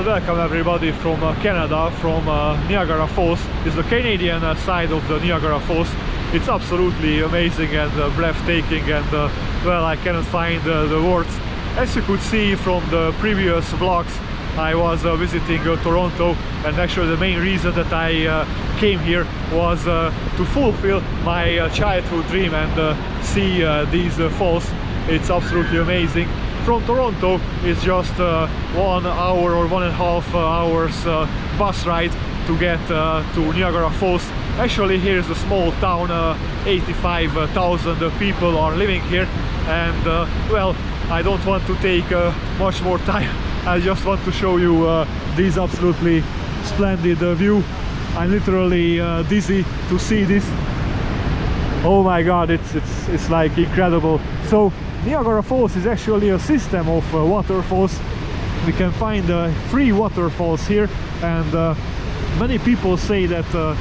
Well, welcome everybody from Canada, from Niagara Falls. It's the Canadian side of the Niagara Falls. It's absolutely amazing and breathtaking, and well, I cannot find the words. As you could see from the previous vlogs, I was visiting Toronto, and actually the main reason that I came here was to fulfill my childhood dream and see these falls. It's absolutely amazing. From Toronto it's just 1 hour or 1.5 hours bus ride to get to Niagara Falls. Actually, here is a small town, 85,000 people are living here, and well, I don't want to take much more time. I just want to show you this absolutely splendid view. I'm literally dizzy to see this. Oh my god, it's like incredible. So Niagara Falls is actually a system of waterfalls. We can find 3 waterfalls here, and many people say that the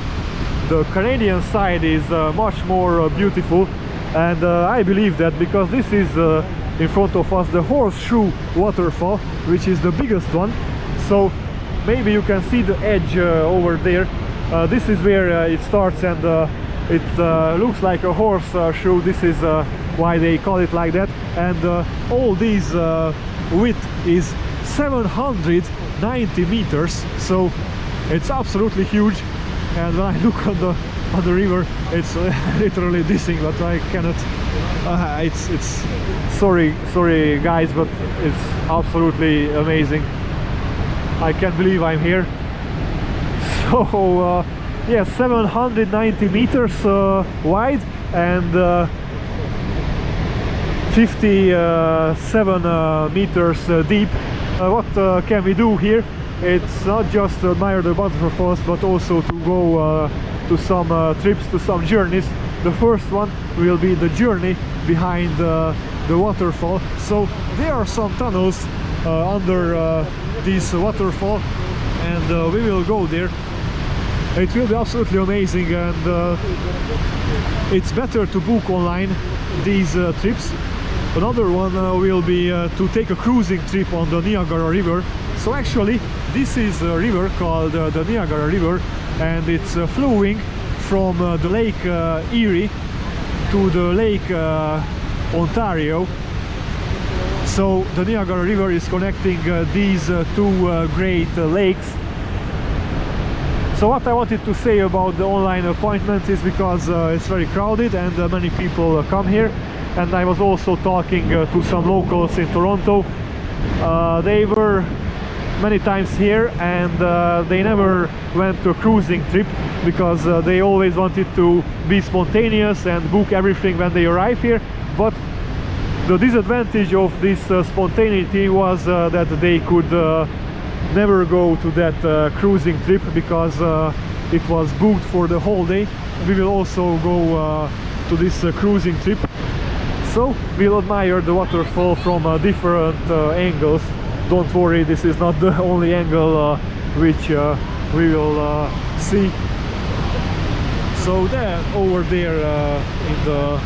Canadian side is much more beautiful, and I believe that, because this is in front of us the Horseshoe waterfall, which is the biggest one. So maybe you can see the edge over there. This is where it starts, and it looks like a horseshoe. This is why they call it like that, and all these width is 790 meters, so it's absolutely huge. And when I look on the river, it's literally dizzying, but I cannot. It's sorry guys, but it's absolutely amazing. I can't believe I'm here. So yeah, 790 meters wide and 57 meters deep. What can we do here? It's not just to admire the waterfalls, but also to go to some trips, to some journeys. The first one will be the journey behind the waterfall. So there are some tunnels under this waterfall, and we will go there. It will be absolutely amazing, and it's better to book online these trips. Another one will be to take a cruising trip on the Niagara River. So actually this is a river called the Niagara River, and it's flowing from the Lake Erie to the Lake Ontario. So the Niagara River is connecting these two great lakes. So what I wanted to say about the online appointment is, because it's very crowded and many people come here, and I was also talking to some locals in Toronto. They were many times here, and they never went to a cruising trip, because they always wanted to be spontaneous and book everything when they arrive here. But the disadvantage of this spontaneity was that they could never go to that cruising trip, because it was booked for the whole day. We will also go to this cruising trip, so we'll admire the waterfall from different angles. Don't worry, this is not the only angle which we will see. So there, over there in the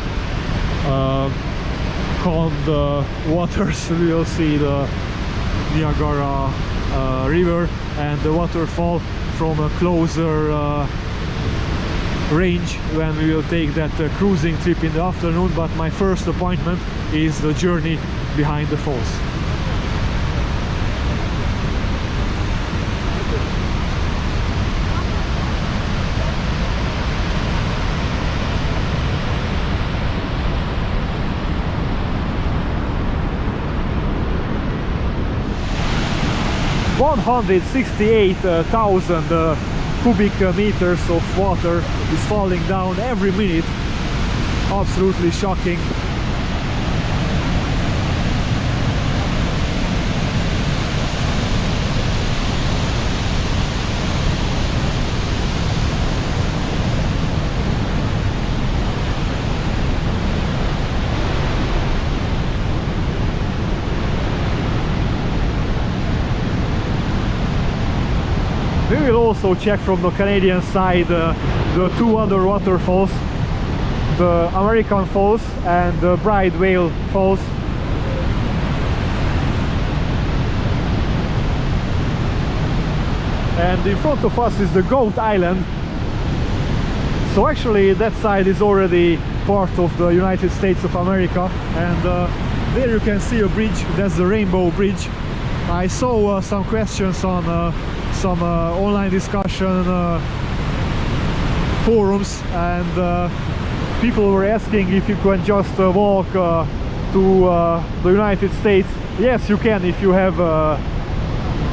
calmed waters, we will see the Niagara River and the waterfall from a closer range when we will take that cruising trip in the afternoon. But my first appointment is the journey behind the falls. Uh, 168,000 cubic meters of water is falling down every minute. Absolutely shocking. We will also check from the Canadian side the 2 other waterfalls, the American Falls and the Bright Vale Falls. and in front of us is the Goat Island. So actually that side is already part of the United States of America, and there you can see a bridge. That's the Rainbow Bridge. I saw some questions on some online discussion forums, and people were asking if you can just walk to the United States. Yes, you can if you have a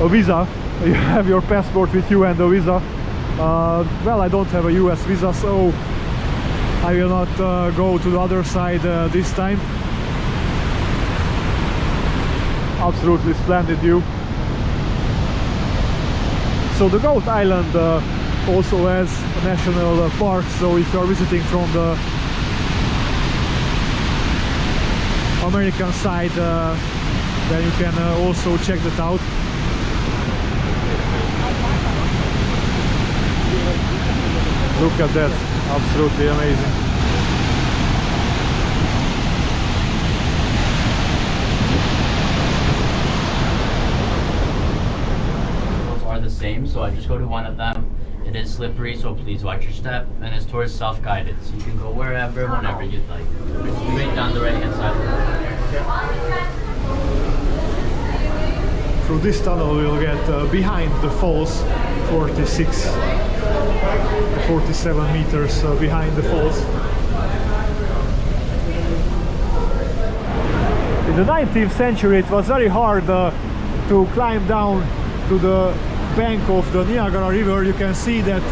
visa. You have your passport with you and a visa. Well, I don't have a US visa, so I will not go to the other side this time. Absolutely splendid view. So the Goat Island also has a national park, so if you are visiting from the American side, then you can also check that out. Look at that, absolutely amazing. The same, so I just go to one of them. It is slippery, so please watch your step, and it's towards self-guided, so you can go wherever, whenever you'd like. Straight down the right-hand side. Through this tunnel we'll get behind the falls, 47 meters behind the falls. In the 19th century it was very hard to climb down to the bank of the Niagara River. You can see that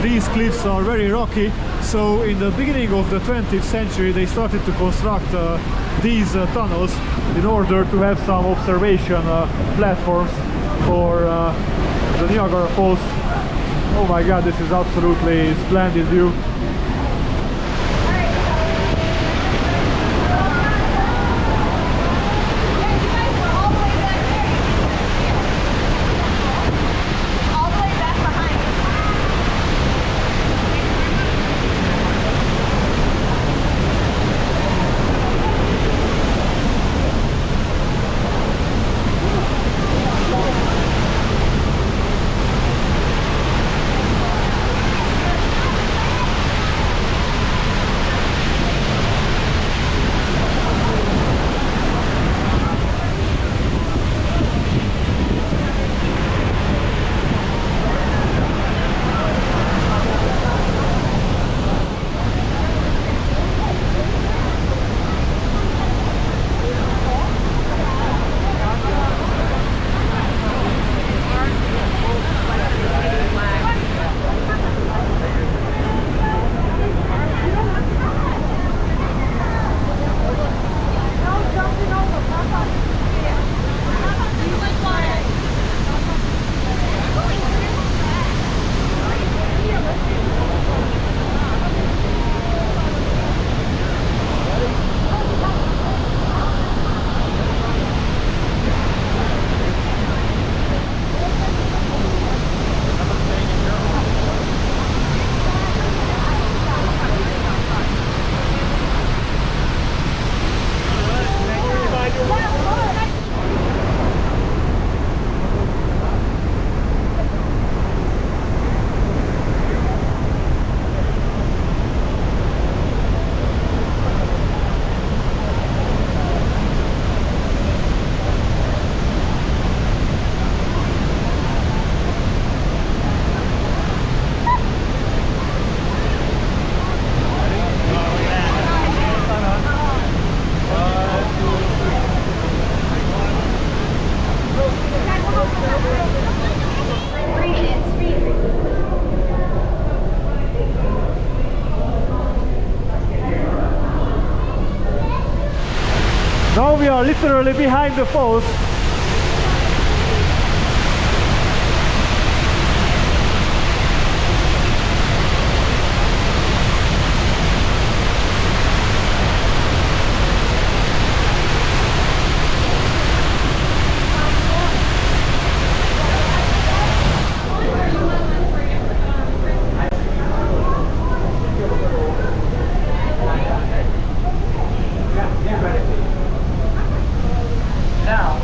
these cliffs are very rocky, so in the beginning of the 20th century they started to construct these tunnels in order to have some observation platforms for the Niagara Falls. Oh my god, this is absolutely splendid view. Now we are literally behind the falls. Now,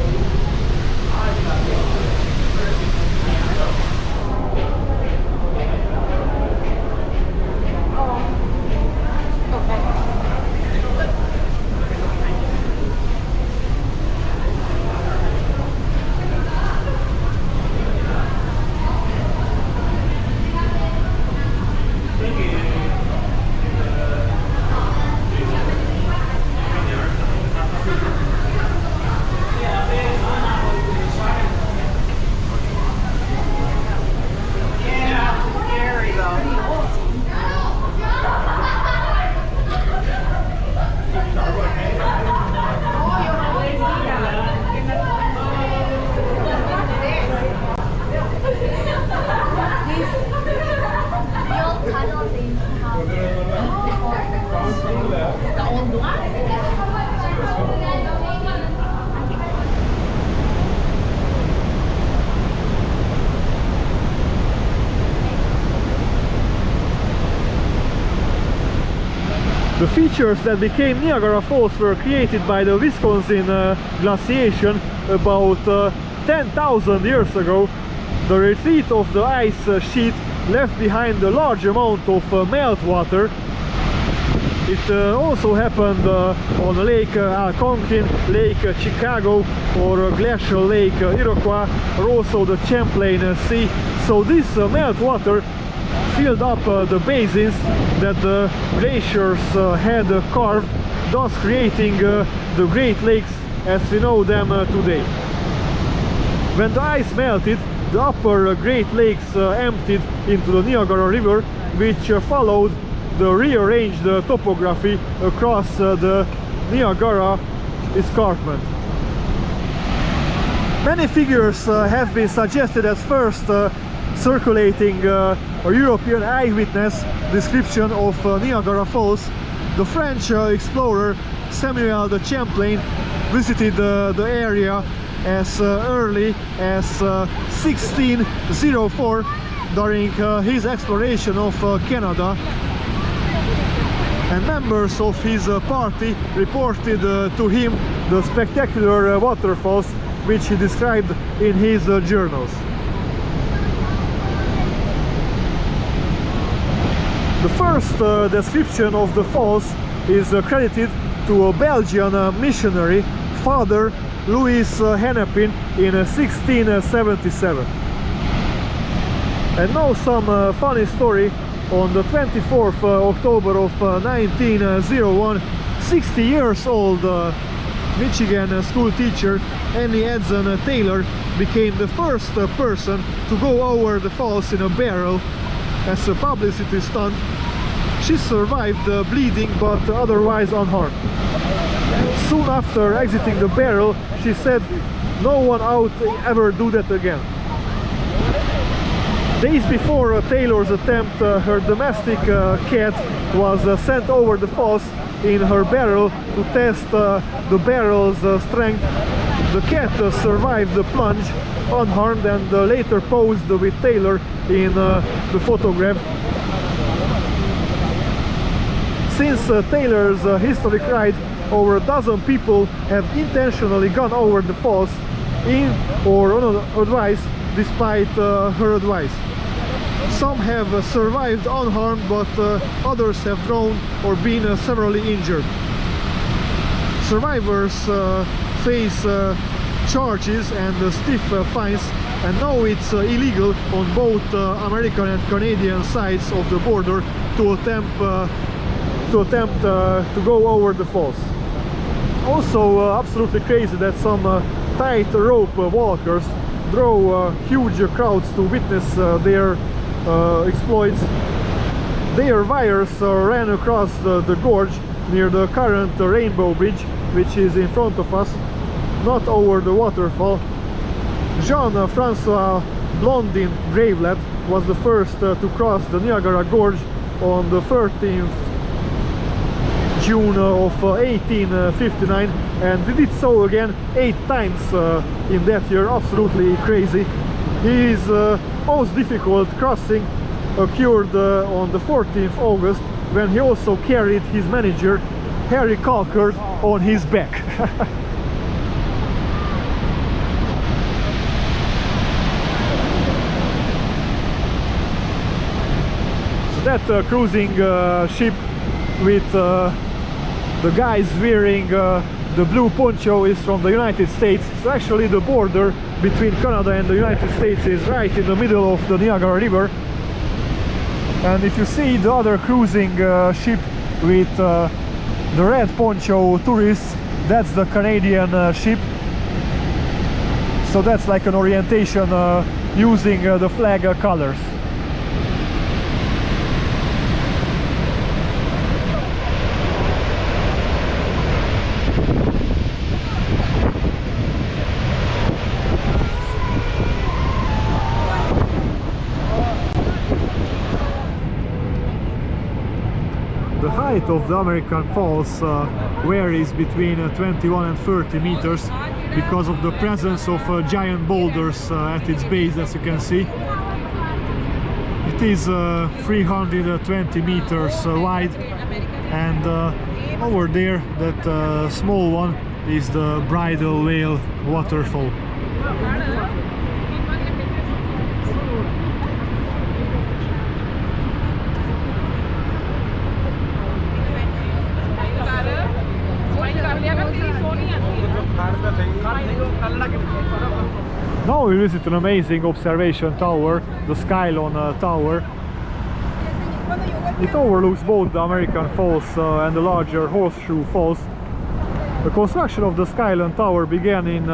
The features that became Niagara Falls were created by the Wisconsin glaciation about 10,000 years ago. The retreat of the ice sheet left behind a large amount of meltwater. It also happened on Lake Algonquin, Lake Chicago, or Glacial Lake Iroquois, or also the Champlain Sea. So this meltwater filled up the basins that the glaciers had carved, thus creating the Great Lakes as we know them today. When the ice melted, the upper Great Lakes emptied into the Niagara River, which followed the rearranged topography across the Niagara escarpment. Many figures have been suggested as first circulating a European eyewitness description of Niagara Falls. The French explorer Samuel de Champlain visited the area as early as 1604 during his exploration of Canada, and members of his party reported to him the spectacular waterfalls which he described in his journals. The first description of the falls is credited to a Belgian missionary, Father Louis Hennepin, in 1677. And now some funny story. On the 24th October of 1901, 60 years old Michigan school teacher Annie Edson Taylor became the first person to go over the falls in a barrel as a publicity stunt. She survived bleeding but otherwise unharmed. Soon after exiting the barrel, she said, "No one out ever do that again." Days before Taylor's attempt, her domestic cat was sent over the falls in her barrel to test the barrel's strength. The cat survived the plunge unharmed and later posed with Taylor in the photograph. Since Taylor's historic ride, over a dozen people have intentionally gone over the falls in or on advice, despite her advice. Some have survived unharmed, but others have drowned or been severely injured. Survivors face charges and stiff fines, and now it's illegal on both American and Canadian sides of the border to attempt to go over the falls. Also absolutely crazy that some tight-rope walkers draw huge crowds to witness their exploits. Their wires ran across the gorge near the current Rainbow Bridge, which is in front of us, not over the waterfall. Jean-Francois Blondin Gravelet was the first to cross the Niagara Gorge on the 13th June of 1859, and he did so again 8 times in that year. Absolutely crazy. His most difficult crossing occurred on the 14th August, when he also carried his manager Harry Calkert on his back. So that cruising ship with the guys wearing the blue poncho is from the United States. So actually the border between Canada and the United States is right in the middle of the Niagara River. And if you see the other cruising ship with the red poncho tourists, that's the Canadian ship. So that's like an orientation using the flag colors. The height of the American Falls varies between 21 and 30 meters because of the presence of giant boulders at its base, as you can see. It is 320 meters wide and over there, that small one is the Bridal Veil Waterfall. Now we visit an amazing observation tower, the Skylon Tower. It overlooks both the American Falls and the larger Horseshoe Falls. The construction of the Skylon Tower began in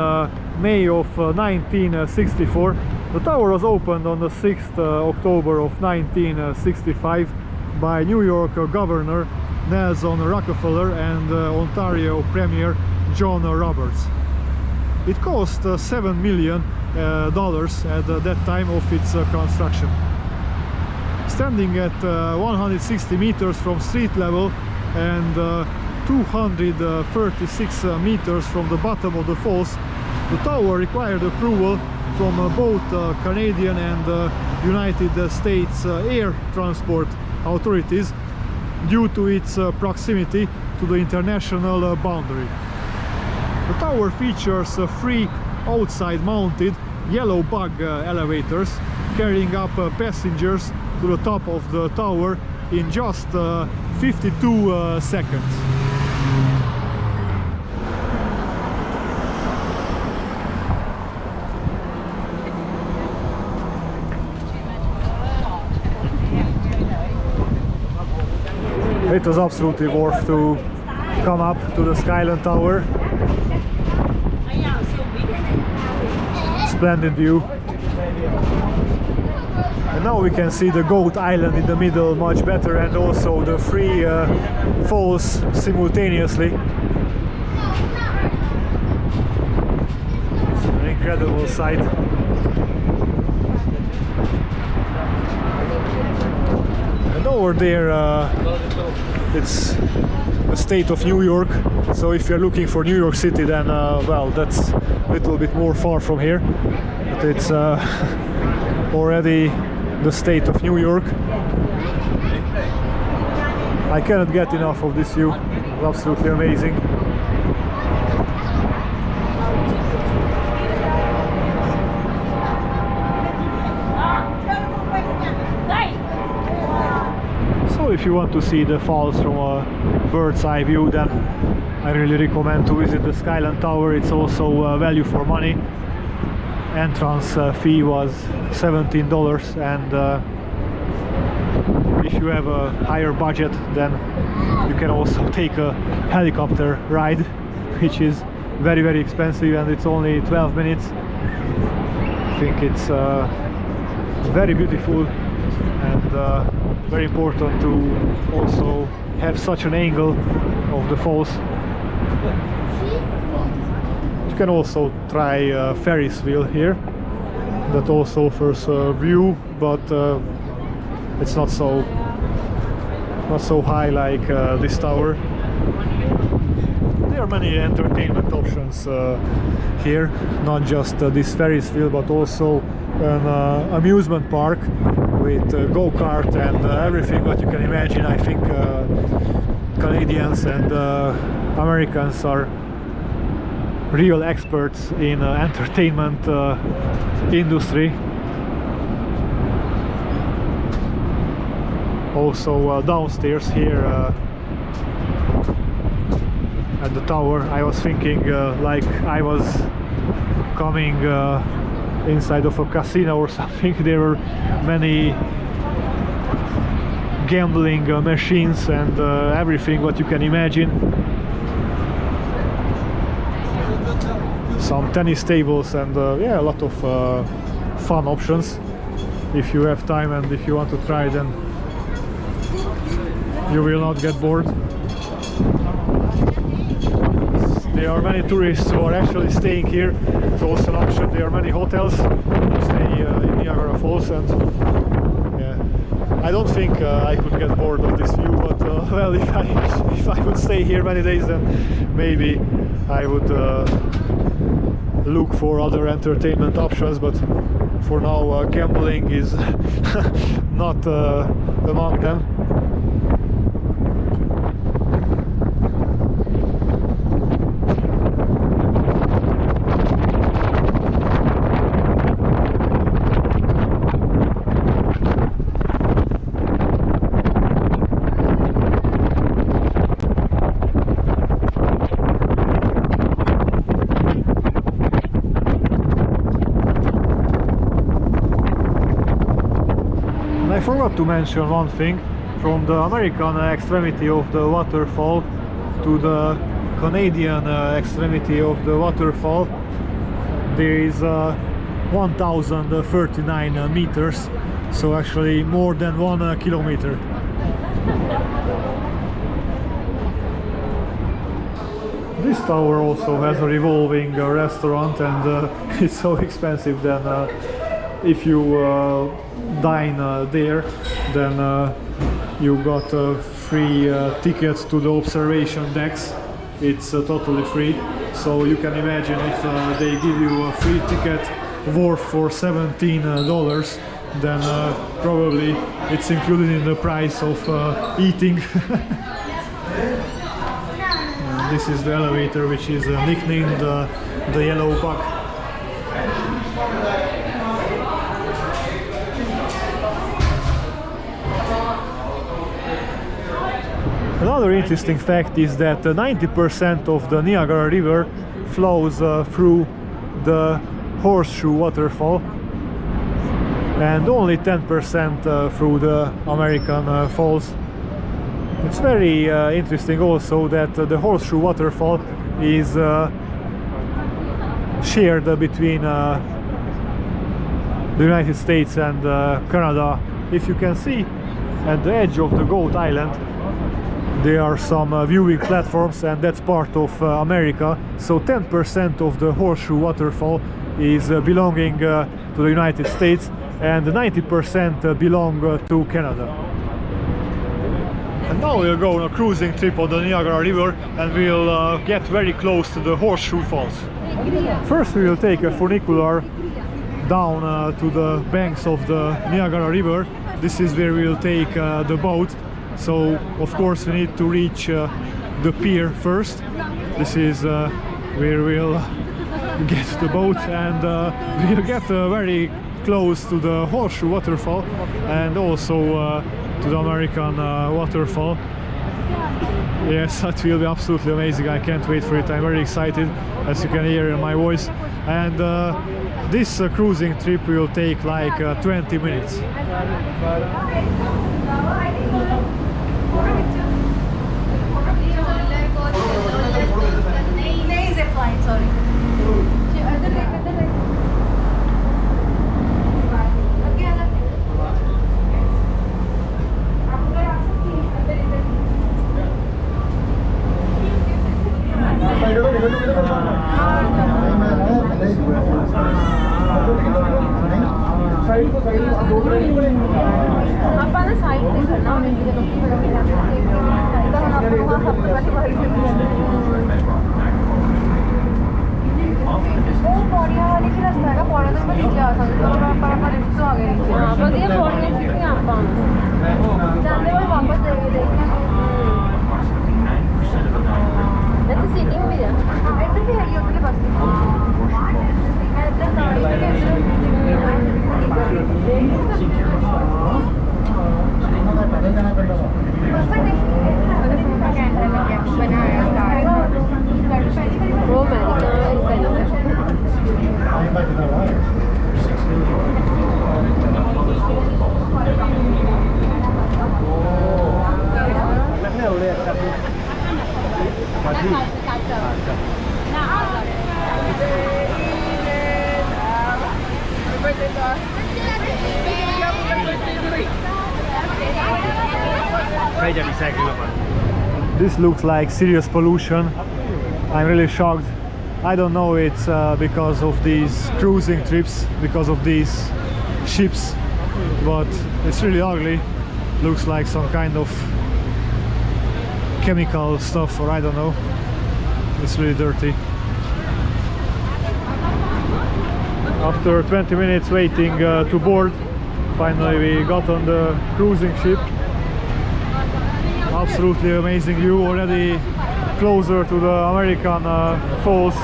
May of 1964. The tower was opened on the 6th October of 1965 by New York Governor Nelson Rockefeller and Ontario Premier John Roberts. It cost $7 million at that time of its construction. Standing at 160 meters from street level and 236 meters from the bottom of the falls, the tower required approval from both Canadian and United States air transport authorities due to its proximity to the international boundary. The tower features three outside mounted yellow bug elevators carrying up passengers to the top of the tower in just 52 seconds. It was absolutely worth to come up to the Skylon Tower. Splendid view. And now we can see the Goat Island in the middle much better, and also the three falls simultaneously. It's an incredible sight. And over there it's the state of New York, so if you're looking for New York City, then well, that's a little bit more far from here, but it's already the state of New York. I cannot get enough of this view. It's absolutely amazing. So if you want to see the falls from a bird's eye view, then I really recommend to visit the Skylon Tower. It's also value for money. Entrance fee was $17, and if you have a higher budget, then you can also take a helicopter ride, which is very expensive, and it's only 12 minutes. I think it's very beautiful and very important to also have such an angle of the falls. You can also try Ferris wheel here, that also offers a view, but it's not so high like this tower. There are many entertainment options here, not just this Ferris wheel, but also an amusement park with go-kart and everything what you can imagine. I think Canadians and Americans are real experts in entertainment industry. Also downstairs here at the tower, I was thinking like I was coming inside of a casino or something. There were many gambling machines and everything what you can imagine. Some tennis tables and yeah, a lot of fun options. If you have time and if you want to try, then you will not get bored. There are many tourists who are actually staying here. It's also an option. There are many hotels who stay in Niagara Falls, and yeah, I don't think I could get bored of this view. But well, if I would stay here many days, then maybe I would look for other entertainment options. But for now, gambling is not among them. I forgot to mention one thing. From the American extremity of the waterfall to the Canadian extremity of the waterfall, there is 1039 meters, so actually more than 1 kilometer. This tower also has a revolving restaurant, and it's so expensive that if you dine there, then you got free tickets to the observation decks. It's totally free, so you can imagine if they give you a free ticket worth for $17, then probably it's included in the price of eating. This is the elevator, which is nicknamed the Yellow Bug. Another interesting fact is that 90% of the Niagara River flows through the Horseshoe Waterfall, and only 10% through the American Falls. It's very interesting also that the Horseshoe Waterfall is shared between the United States and Canada. If you can see at the edge of the Goat Island, there are some viewing platforms, and that's part of America. So 10% of the Horseshoe Waterfall is belonging to the United States, and 90% belong to Canada. And now we'll go on a cruising trip on the Niagara River, and we'll get very close to the Horseshoe Falls. First we will take a funicular down to the banks of the Niagara River. This is where we'll take the boat. So of course we need to reach the pier first. This is where we'll get the boat, and we'll get very close to the Horseshoe Waterfall and also to the American waterfall. Yes, that will be absolutely amazing. I can't wait for it. I'm very excited, as you can hear in my voice. And this cruising trip will take like 20 minutes. This looks like serious pollution. I'm really shocked. I don't know it's because of these cruising trips, because of these ships, but it's really ugly. Looks like some kind of chemical stuff, or I don't know. It's really dirty. After 20 minutes waiting to board, finally we got on the cruising ship. Absolutely amazing view, already closer to the American Falls.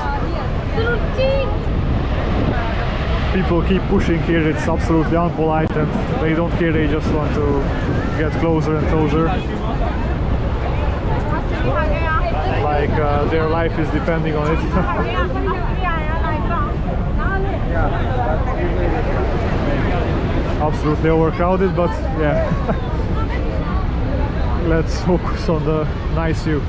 People keep pushing here, it's absolutely unpolite, and they don't care, they just want to get closer and closer. Like their life is depending on it. absolutely overcrowded, but yeah. Let's focus on the nice view.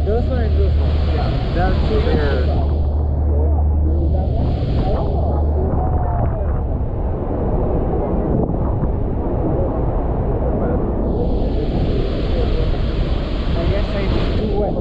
Those one and those one. Yeah. That's where. I guess I did too west.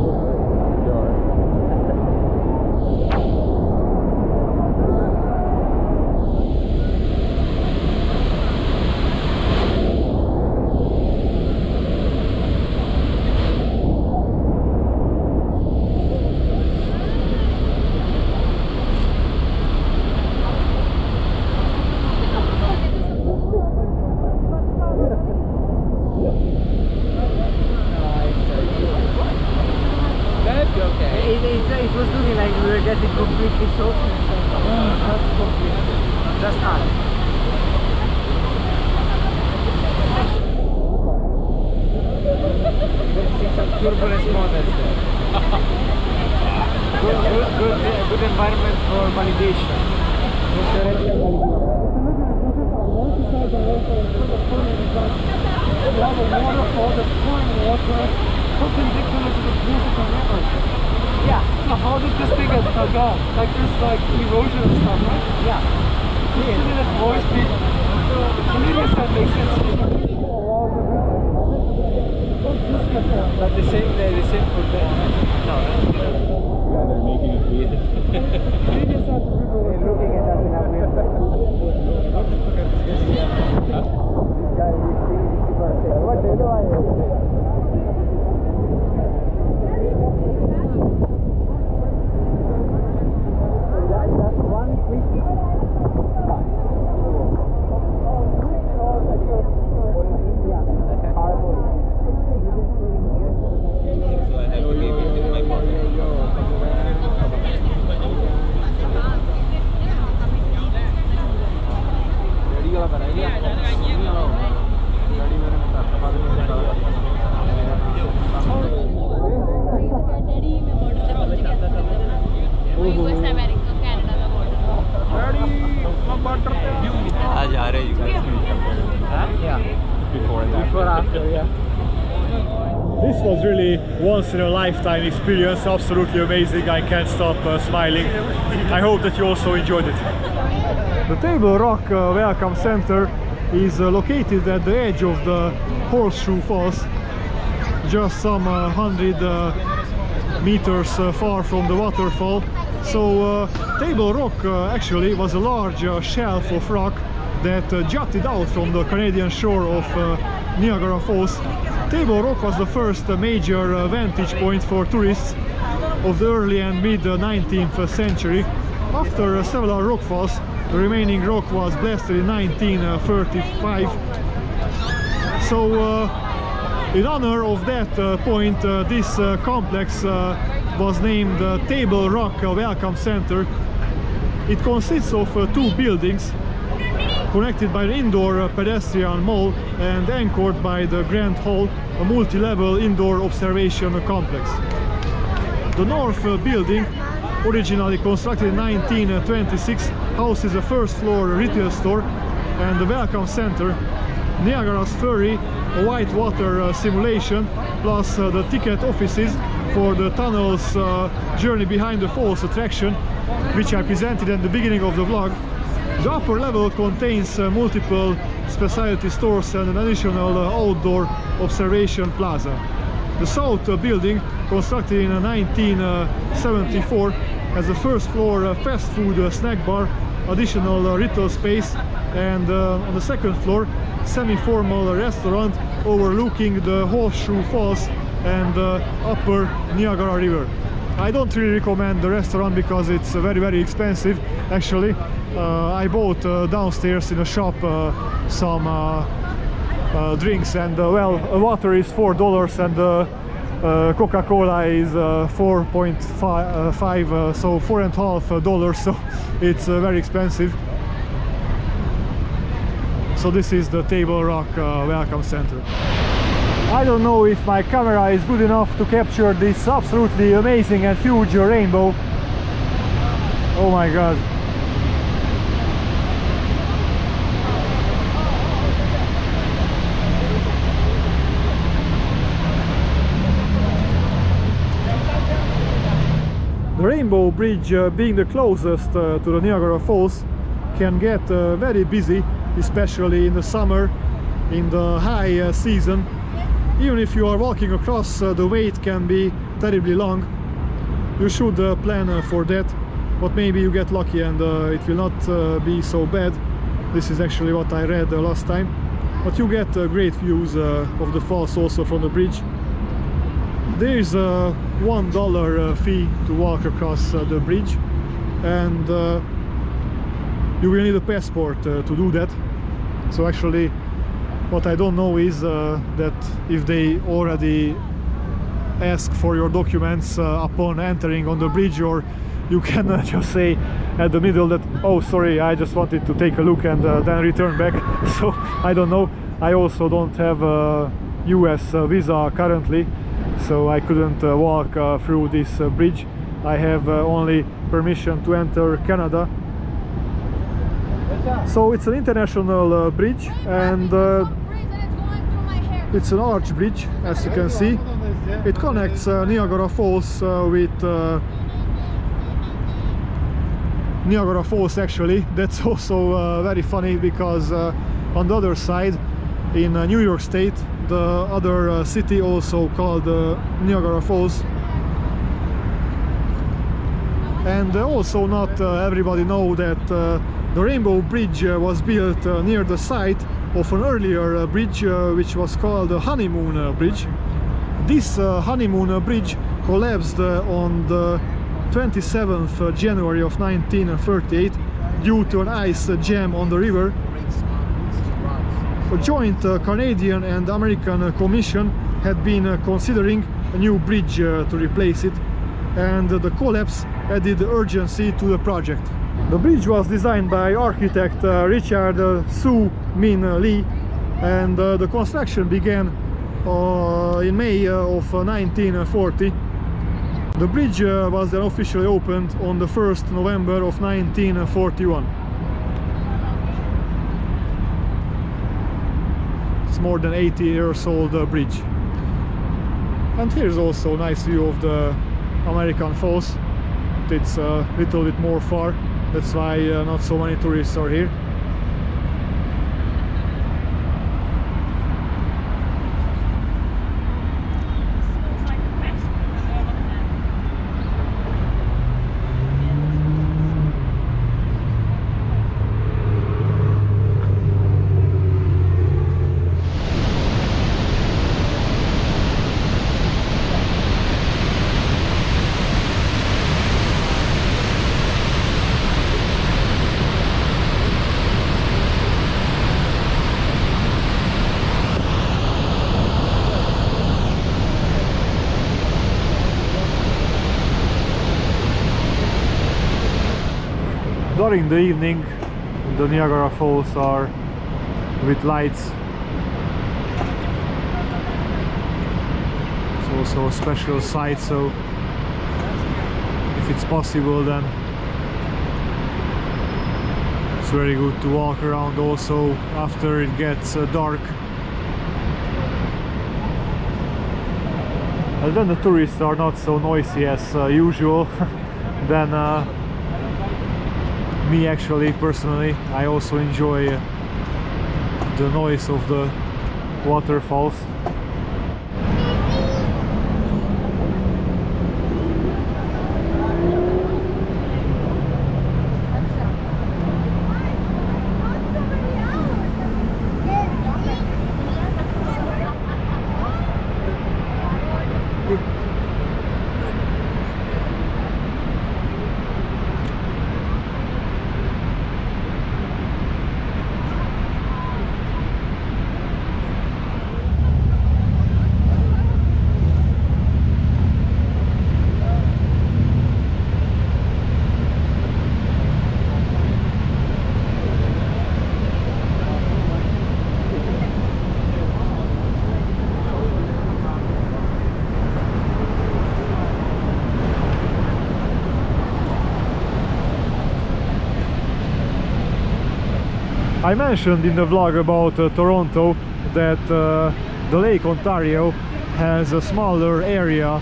It was looking like we were getting completely soaked. Not completely. Just half. Let's see some turbulence models there. Good environment for validation. We have a waterfall that's pouring water perpendicular to the principal river. Yeah. So how did this thing get dug out? Like there's like erosion and stuff, right? Yeah. Shouldn't it always be? To me this that makes sense. But the same for them. No, yeah, they're making it weird. They're looking at us in a weird way. What the fuck is this? This guy is really what they do. This was really once in a lifetime experience, absolutely amazing. I can't stop smiling. I hope that you also enjoyed it. The Table Rock Welcome Center is located at the edge of the Horseshoe Falls, just some 100 meters far from the waterfall. So Table Rock actually was a large shelf of rock that jutted out from the Canadian shore of Niagara Falls. Table Rock was the first major vantage point for tourists of the early and mid 19th century. After several rock falls, the remaining rock was blasted in 1935. So in honor of that point, this complex was named Table Rock Welcome Center. It consists of two buildings connected by an indoor pedestrian mall and anchored by the Grand Hall, a multi-level indoor observation complex. The north building, originally constructed in 1926, houses a first-floor retail store and the Welcome Center, Niagara's Ferry, a whitewater simulation, plus the ticket offices for the tunnel's Journey Behind the Falls attraction, which I presented at the beginning of the vlog. The upper level contains multiple specialty stores and an additional outdoor observation plaza. The south building, constructed in 1974, has a first floor fast food snack bar, additional retail space, and on the second floor, semi-formal restaurant overlooking the Horseshoe Falls and upper Niagara River. I don't really recommend the restaurant because it's very expensive. Actually, I bought downstairs in a shop some drinks, and well, water is $4 and Coca-Cola is 4.5, so $4.50, so it's very expensive. So this is the Table Rock Welcome Center. I don't know if my camera is good enough to capture this absolutely amazing and huge rainbow. Oh my god. The Rainbow Bridge, being the closest to the Niagara Falls, can get very busy, especially in the summer, in the high season. Even if you are walking across, the wait can be terribly long. You should plan for that, but maybe you get lucky and it will not be so bad. This is actually what I read last time. But you get great views of the falls also from the bridge. There is a $1 fee to walk across the bridge, and you will need a passport to do that. So actually, what I don't know is that if they already ask for your documents upon entering on the bridge, or you can just say at the middle that, oh sorry, I just wanted to take a look and then return back. So I don't know. I also don't have a US visa currently, so I couldn't walk through this bridge. I have only permission to enter Canada. So it's an international bridge, and it's an arch bridge, as you can see. It connects Niagara Falls with Niagara Falls actually. That's also very funny, because on the other side, in New York State, the other city also called Niagara Falls. And also not everybody know that the Rainbow Bridge was built near the site of an earlier bridge which was called the Honeymoon Bridge. This Honeymoon Bridge collapsed on the 27th January of 1938 due to an ice jam on the river. A joint Canadian and American commission had been considering a new bridge to replace it, and the collapse added urgency to the project. The bridge was designed by architect Richard Su Min Lee, and the construction began in May of 1940. The bridge was then officially opened on the 1st November of 1941. It's more than 80 years old bridge. And here's also a nice view of the American Falls. It's a little bit more far, that's why not so many tourists are here. During the evening, the Niagara Falls are with lights. It's also a special sight, so if it's possible, then it's very good to walk around also after it gets dark. And then the tourists are not so noisy as usual. Then me actually, personally, I also enjoy the noise of the waterfalls. I mentioned in the vlog about Toronto that the Lake Ontario has a smaller area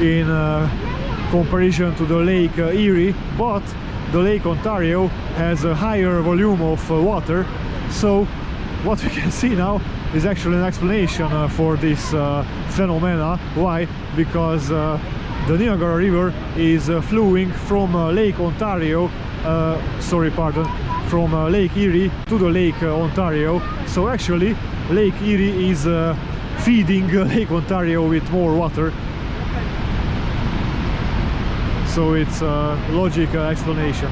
in comparison to the Lake Erie, but the Lake Ontario has a higher volume of water. So what we can see now is actually an explanation for this phenomena. Why? Because the Niagara River is flowing from Lake Ontario, from Lake Erie to the Lake Ontario. So actually Lake Erie is feeding Lake Ontario with more water. So it's a logical explanation.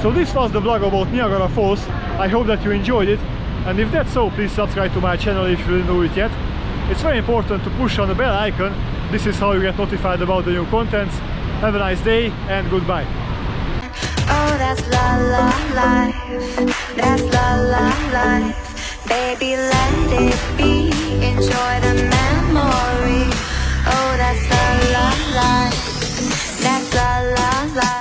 So this was the vlog about Niagara Falls. I hope that you enjoyed it, and if that's so, please subscribe to my channel if you didn't do it yet. It's very important to push on the bell icon. This is how you get notified about the new contents. Have a nice day and goodbye. Oh, that's la la life. That's la la life. Baby, let it be. Enjoy the memory. Oh, that's la la life. That's la la life.